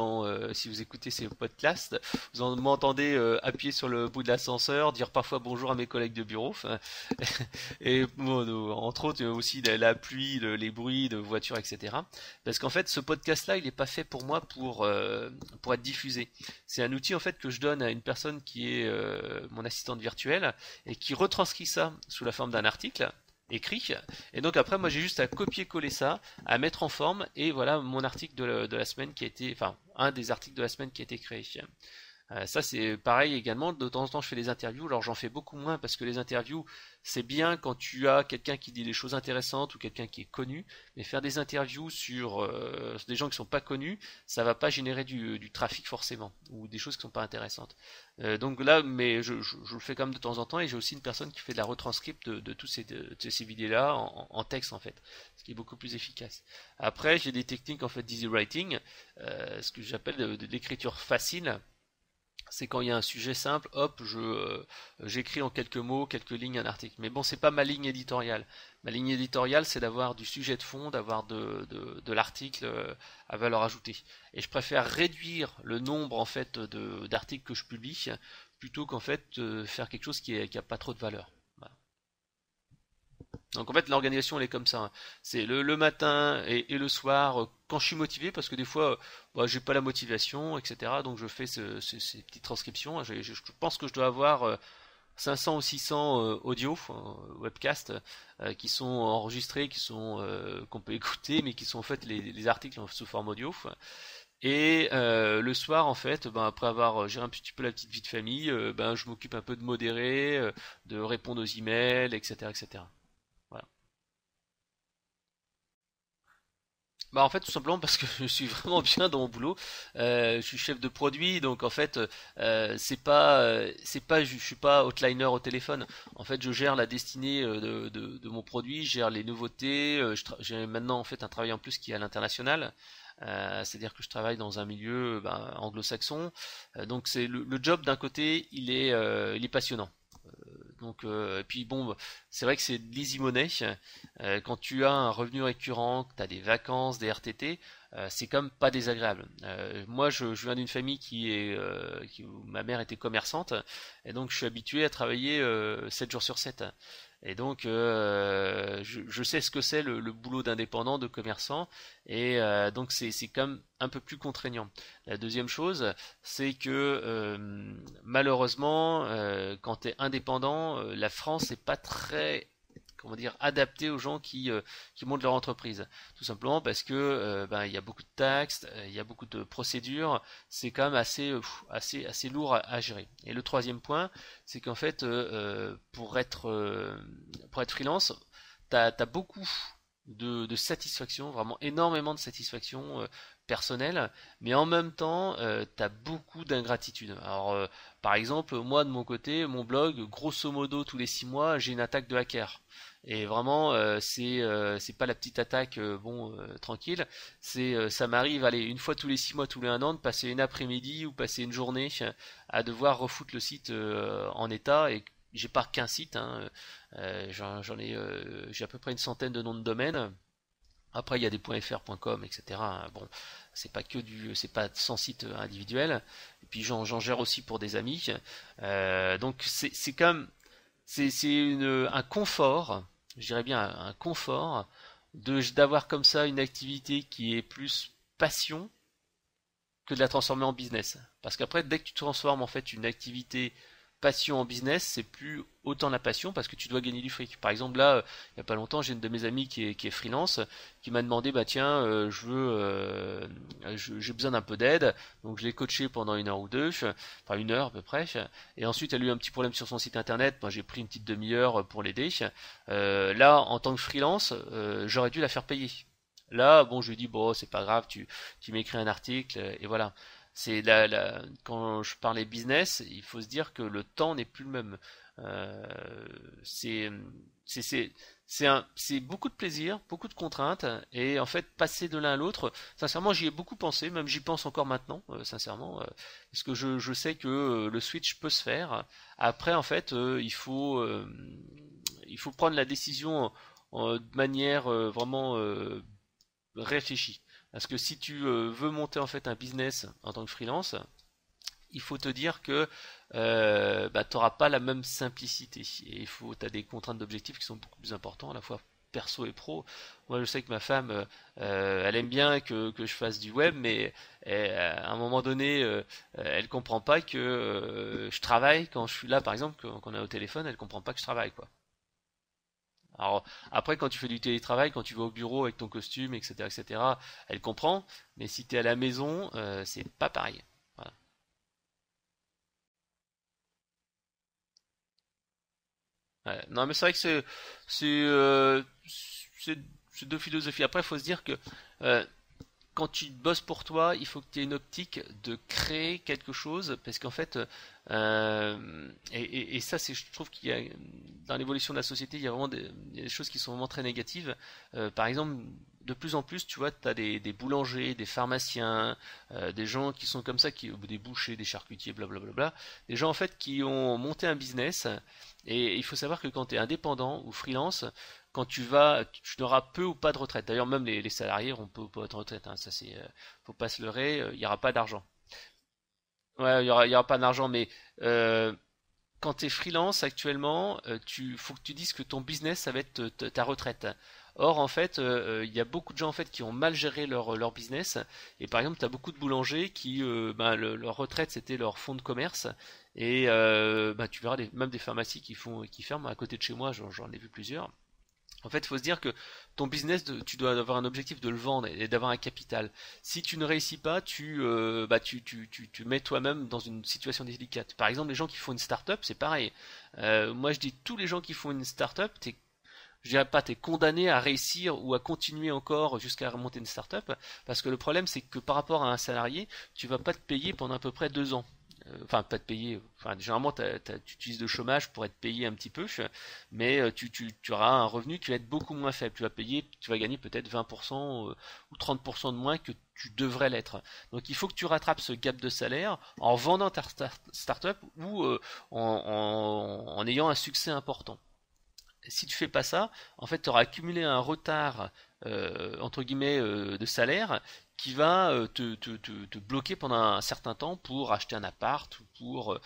si vous écoutez ces podcasts, vous m'entendez appuyer sur le bout de l'ascenseur, dire parfois bonjour à mes collègues de bureau, et bon, entre autres aussi la pluie, les bruits de voitures, etc. Parce qu'en fait, ce podcast-là, il n'est pas fait pour moi pour être diffusé. C'est un outil en fait que je donne à une personne qui est mon assistante virtuelle et qui retranscrit ça sous la forme d'un article écrit. Et donc après, moi j'ai juste à copier-coller ça, à mettre en forme, et voilà mon article de la semaine qui a été, enfin un des articles de la semaine qui a été créé. Ça c'est pareil également, de temps en temps je fais des interviews, alors j'en fais beaucoup moins parce que les interviews c'est bien quand tu as quelqu'un qui dit des choses intéressantes ou quelqu'un qui est connu, mais faire des interviews sur des gens qui sont pas connus, ça va pas générer du trafic forcément, ou des choses qui sont pas intéressantes. Donc là, mais je le fais quand même de temps en temps, et j'ai aussi une personne qui fait de la retranscript de tous de ces vidéos-là en texte en fait, ce qui est beaucoup plus efficace. Après, j'ai des techniques en fait d'easy writing, ce que j'appelle de l'écriture facile. C'est quand il y a un sujet simple, hop, j'écris en quelques mots, quelques lignes un article. Mais bon, c'est pas ma ligne éditoriale. Ma ligne éditoriale, c'est d'avoir du sujet de fond, d'avoir de l'article à valeur ajoutée. Et je préfère réduire le nombre en fait d'articles que je publie plutôt qu'en fait faire quelque chose qui a pas trop de valeur. Voilà. Donc en fait l'organisation elle est comme ça, hein. C'est le matin et le soir quand je suis motivé parce que des fois bah, j'ai pas la motivation etc. Donc je fais ces petites transcriptions. Je pense que je dois avoir 500 ou 600 audio webcasts qui sont enregistrés, qu'on peut écouter mais qui sont en fait les articles sous forme audio. Et le soir, en fait, ben, après avoir géré un petit peu la petite vie de famille, ben, je m'occupe un peu de modérer, de répondre aux emails, etc., etc. Voilà. Bah en fait tout simplement parce que je suis vraiment bien dans mon boulot. Je suis chef de produit donc en fait c'est pas je suis pas outliner au téléphone. En fait je gère la destinée de mon produit, je gère les nouveautés. J'ai maintenant en fait un travail en plus qui est à l'international. C'est-à-dire que je travaille dans un milieu ben, anglo-saxon. Donc c'est le job d'un côté il est passionnant. Donc, et puis bon, c'est vrai que c'est de l'easy money. Quand tu as un revenu récurrent, que tu as des vacances, des RTT, c'est comme pas désagréable. Moi, je viens d'une famille où ma mère était commerçante, et donc je suis habitué à travailler 7 jours sur 7. Et donc, je sais ce que c'est le boulot d'indépendant, de commerçant, et donc c'est quand même un peu plus contraignant. La deuxième chose, c'est que malheureusement, quand tu es indépendant, la France n'est pas très comment dire adaptée aux gens qui montent leur entreprise. Tout simplement parce que ben, il y a beaucoup de taxes, il y a beaucoup de procédures, c'est quand même assez lourd à gérer. Et le troisième point, c'est qu'en fait, pour être freelance, t'as beaucoup de satisfaction, vraiment énormément de satisfaction personnelle, mais en même temps, t'as beaucoup d'ingratitude. Alors, par exemple, moi de mon côté, mon blog, grosso modo, tous les 6 mois, j'ai une attaque de hacker. Et vraiment, c'est pas la petite attaque, tranquille. Ça m'arrive, allez, une fois tous les 6 mois, tous les 1 an, de passer une après-midi ou passer une journée à devoir refoutre le site en état. Et j'ai pas qu'un site, hein, j'ai à peu près une centaine de noms de domaine. Après, il y a des .fr, .com, etc. Bon, c'est pas 100 sites individuels. Et puis j'en gère aussi pour des amis. Donc c'est quand même, un confort, je dirais bien un confort d'avoir comme ça une activité qui est plus passion que de la transformer en business. Parce qu'après, dès que tu transformes en fait une activité passion en business, c'est plus autant la passion parce que tu dois gagner du fric. Par exemple, là, il n'y a pas longtemps, j'ai une de mes amies qui est freelance, qui m'a demandé, bah tiens, j'ai besoin d'un peu d'aide, donc je l'ai coaché pendant 1 heure ou 2, enfin 1 heure à peu près, et ensuite elle a eu un petit problème sur son site internet, moi j'ai pris une petite demi-heure pour l'aider. Là, en tant que freelance, j'aurais dû la faire payer. Là, bon, je lui ai dit, bon, c'est pas grave, tu m'écris un article, et voilà. Quand je parlais business, il faut se dire que le temps n'est plus le même. Euh, c'est, c'est beaucoup de plaisir, beaucoup de contraintes, et en fait, passer de l'un à l'autre, sincèrement, j'y ai beaucoup pensé, même j'y pense encore maintenant, sincèrement, parce que je sais que le switch peut se faire. Après, en fait, il faut prendre la décision de manière vraiment réfléchie. Parce que si tu veux monter en fait un business en tant que freelance, il faut te dire que bah, tu n'auras pas la même simplicité. Et tu as des contraintes d'objectifs qui sont beaucoup plus importantes, à la fois perso et pro. Moi, je sais que ma femme, elle aime bien que je fasse du web, mais à un moment donné, elle comprend pas que je travaille quand je suis là, par exemple, quand on est au téléphone, elle comprend pas que je travaille, quoi. Alors après, quand tu fais du télétravail, quand tu vas au bureau avec ton costume, etc., etc., elle comprend. Mais si tu es à la maison, c'est pas pareil. Voilà. Ouais. Non, mais c'est vrai que c'est euh, c'est c'est deux philosophies. Après, il faut se dire que euh, quand tu bosses pour toi, il faut que tu aies une optique de créer quelque chose, parce qu'en fait, et ça, c'est, je trouve qu'il y a dans l'évolution de la société, il y a des choses qui sont vraiment très négatives. Par exemple, de plus en plus, tu vois, tu as des boulangers, des pharmaciens, des gens qui sont comme ça, des bouchers, des charcutiers, blablabla, des gens en fait qui ont monté un business. Et il faut savoir que quand tu es indépendant ou freelance, quand tu n'auras peu ou pas de retraite. D'ailleurs, même les salariés auront peu ou pas de retraite, hein. Ça, faut pas se leurrer. Il y aura pas d'argent. Ouais, il y aura pas d'argent, mais euh, quand tu es freelance actuellement, faut que tu dises que ton business, ça va être ta retraite. Or, en fait, il y a beaucoup de gens en fait qui ont mal géré leur business. Et par exemple, tu as beaucoup de boulangers qui, leur retraite, c'était leur fonds de commerce. Et tu verras même des pharmacies qui ferment. À côté de chez moi, j'en ai vu plusieurs. En fait, il faut se dire que ton business, tu dois avoir un objectif de le vendre et d'avoir un capital. Si tu ne réussis pas, tu mets toi-même dans une situation délicate. Par exemple, les gens qui font une start-up, c'est pareil. Moi, je dis tous les gens qui font une start-up, je dirais pas, t'es condamné à réussir ou à continuer encore jusqu'à remonter une start-up, parce que le problème, c'est que par rapport à un salarié, tu vas pas te payer pendant à peu près 2 ans. Enfin, pas te payer. Enfin, généralement, tu utilises le chômage pour être payé un petit peu, mais tu auras un revenu qui va être beaucoup moins faible. Tu vas gagner peut-être 20% ou 30% de moins que tu devrais l'être. Donc, il faut que tu rattrapes ce gap de salaire en vendant ta start-up ou en ayant un succès important. Si tu fais pas ça, en fait, tu auras accumulé un retard entre guillemets de salaire qui va te bloquer pendant un certain temps pour acheter un appart ou pour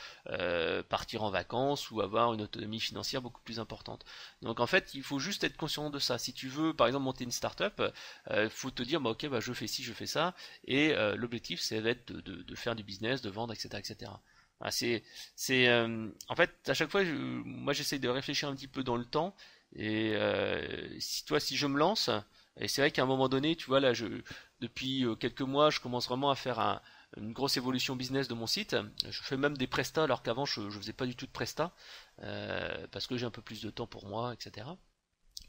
partir en vacances ou avoir une autonomie financière beaucoup plus importante. Donc en fait, il faut juste être conscient de ça. Si tu veux, par exemple, monter une start-up, il faut te dire, bah, ok, bah, je fais ci, je fais ça, et l'objectif, c'est d'être de faire du business, de vendre, etc., etc. Ah, en fait, à chaque fois, moi, j'essaie de réfléchir un petit peu dans le temps. Et si je me lance, et c'est vrai qu'à un moment donné, tu vois, là, depuis quelques mois, je commence vraiment à faire une grosse évolution business de mon site. Je fais même des prestats, alors qu'avant, je faisais pas du tout de prestats, parce que j'ai un peu plus de temps pour moi, etc.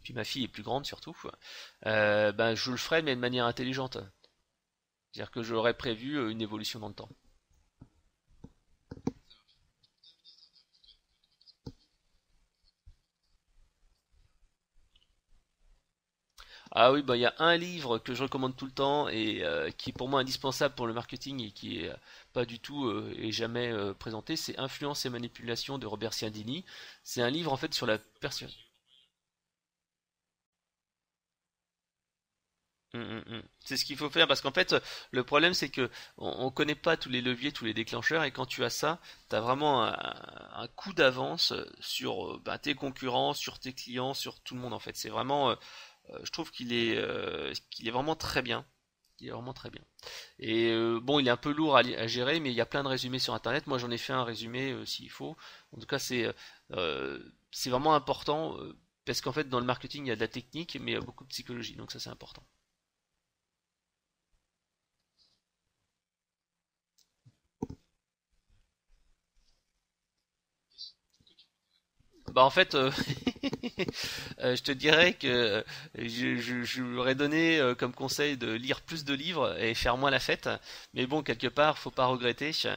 Puis ma fille est plus grande surtout. Ben, je le ferai, mais de manière intelligente. C'est-à-dire que j'aurais prévu une évolution dans le temps. Ah oui, bah il y a un livre que je recommande tout le temps et qui est pour moi indispensable pour le marketing et qui est pas du tout et jamais présenté, c'est Influence et manipulation de Robert Cialdini. C'est un livre en fait sur la persuasion. C'est ce qu'il faut faire parce qu'en fait le problème c'est que on connaît pas tous les leviers, tous les déclencheurs et quand tu as ça, tu as vraiment un coup d'avance sur tes concurrents, sur tes clients, sur tout le monde en fait. C'est vraiment je trouve qu'il est vraiment très bien. Il est vraiment très bien. Et bon, il est un peu lourd à gérer, mais il y a plein de résumés sur Internet. Moi, j'en ai fait un résumé s'il faut. En tout cas, c'est vraiment important parce qu'en fait, dans le marketing, il y a de la technique, mais il y a beaucoup de psychologie. Donc ça, c'est important. Bah en fait, je te dirais que je lui aurais donné comme conseil de lire plus de livres et faire moins la fête. Mais bon, quelque part, faut pas regretter. C'est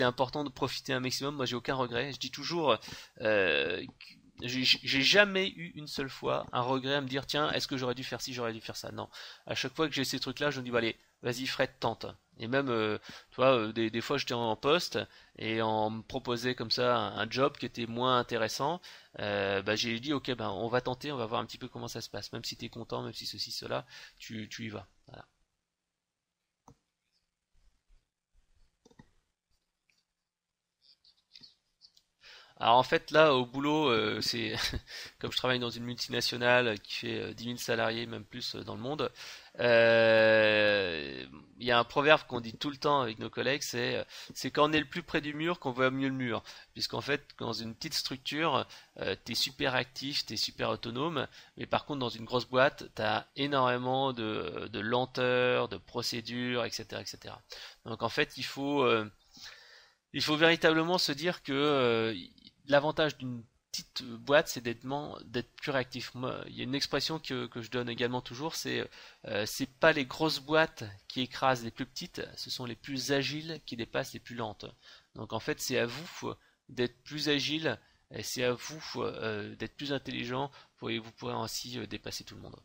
important de profiter un maximum. Moi, j'ai aucun regret. Je dis toujours, j'ai jamais eu une seule fois un regret à me dire tiens, est-ce que j'aurais dû faire ci, j'aurais dû faire ça. Non. À chaque fois que j'ai ces trucs-là, je me dis bah, allez, vas-y Fred, tente. Et même, tu vois, des fois j'étais en poste et on me proposait comme ça un job qui était moins intéressant. Bah, j'ai dit ok, ben on va tenter, on va voir un petit peu comment ça se passe. Même si t'es content, même si ceci, cela, tu y vas. Voilà. Alors en fait là au boulot c'est comme je travaille dans une multinationale qui fait 10 000 salariés même plus dans le monde, il y a un proverbe qu'on dit tout le temps avec nos collègues, c'est quand on est le plus près du mur qu'on voit mieux le mur, puisqu'en fait dans une petite structure t'es super actif, t'es super autonome, mais par contre dans une grosse boîte t'as énormément de lenteur, de procédures, etc., etc. Donc en fait il faut véritablement se dire que l'avantage d'une petite boîte, c'est d'être plus réactif. Moi, il y a une expression que je donne également toujours, c'est pas les grosses boîtes qui écrasent les plus petites, ce sont les plus agiles qui dépassent les plus lentes. Donc en fait, c'est à vous d'être plus agile et c'est à vous d'être plus intelligent, et vous pourrez ainsi dépasser tout le monde.